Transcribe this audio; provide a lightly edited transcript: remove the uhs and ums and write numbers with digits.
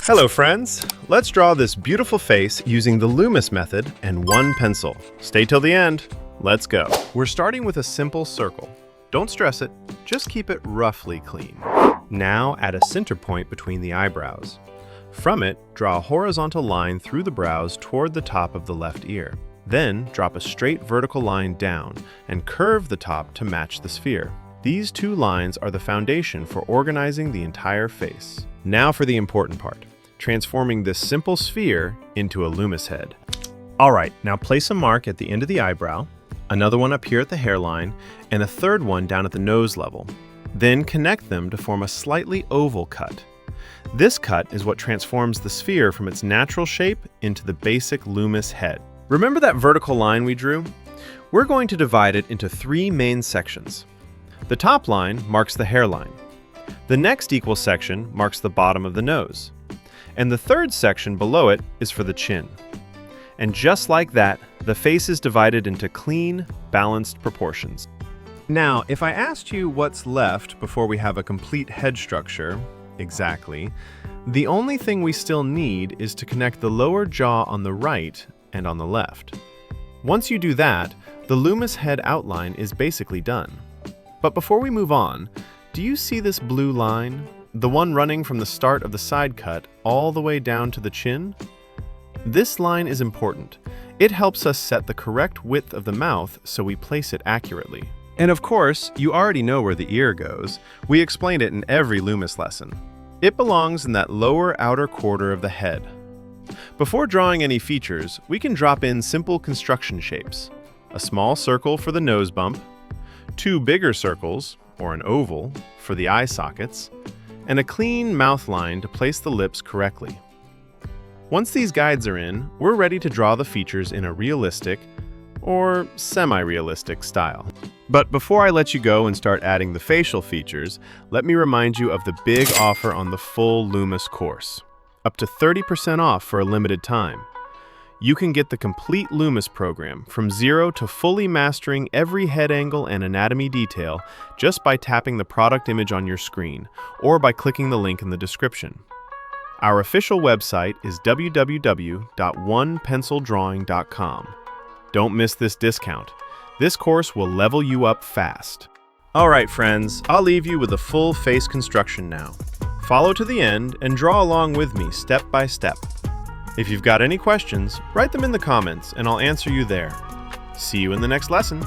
Hello friends! Let's draw this beautiful face using the Loomis method and one pencil. Stay till the end. Let's go. We're starting with a simple circle. Don't stress it, just keep it roughly clean. Now add a center point between the eyebrows. From it, draw a horizontal line through the brows toward the top of the left ear. Then drop a straight vertical line down and curve the top to match the sphere. These two lines are the foundation for organizing the entire face. Now for the important part, transforming this simple sphere into a Loomis head. Alright, now place a mark at the end of the eyebrow, another one up here at the hairline, and a third one down at the nose level. Then connect them to form a slightly oval cut. This cut is what transforms the sphere from its natural shape into the basic Loomis head. Remember that vertical line we drew? We're going to divide it into three main sections. The top line marks the hairline. The next equal section marks the bottom of the nose. And the third section below it is for the chin. And just like that, the face is divided into clean, balanced proportions. Now, if I asked you what's left before we have a complete head structure, exactly, the only thing we still need is to connect the lower jaw on the right and on the left. Once you do that, the Loomis head outline is basically done. But before we move on, do you see this blue line? The one running from the start of the side cut all the way down to the chin? This line is important. It helps us set the correct width of the mouth so we place it accurately. And of course, you already know where the ear goes. We explained it in every Loomis lesson. It belongs in that lower outer quarter of the head. Before drawing any features, we can drop in simple construction shapes. A small circle for the nose bump, two bigger circles, or an oval, for the eye sockets, and a clean mouth line to place the lips correctly. Once these guides are in, we're ready to draw the features in a realistic or semi-realistic style. But before I let you go and start adding the facial features, let me remind you of the big offer on the full Loomis course. Up to 30% off for a limited time. You can get the complete Loomis program from zero to fully mastering every head angle and anatomy detail just by tapping the product image on your screen or by clicking the link in the description. Our official website is www.onepencildrawing.com. Don't miss this discount. This course will level you up fast. Alright friends, I'll leave you with a full face construction now. Follow to the end and draw along with me step by step. If you've got any questions, write them in the comments and I'll answer you there. See you in the next lesson.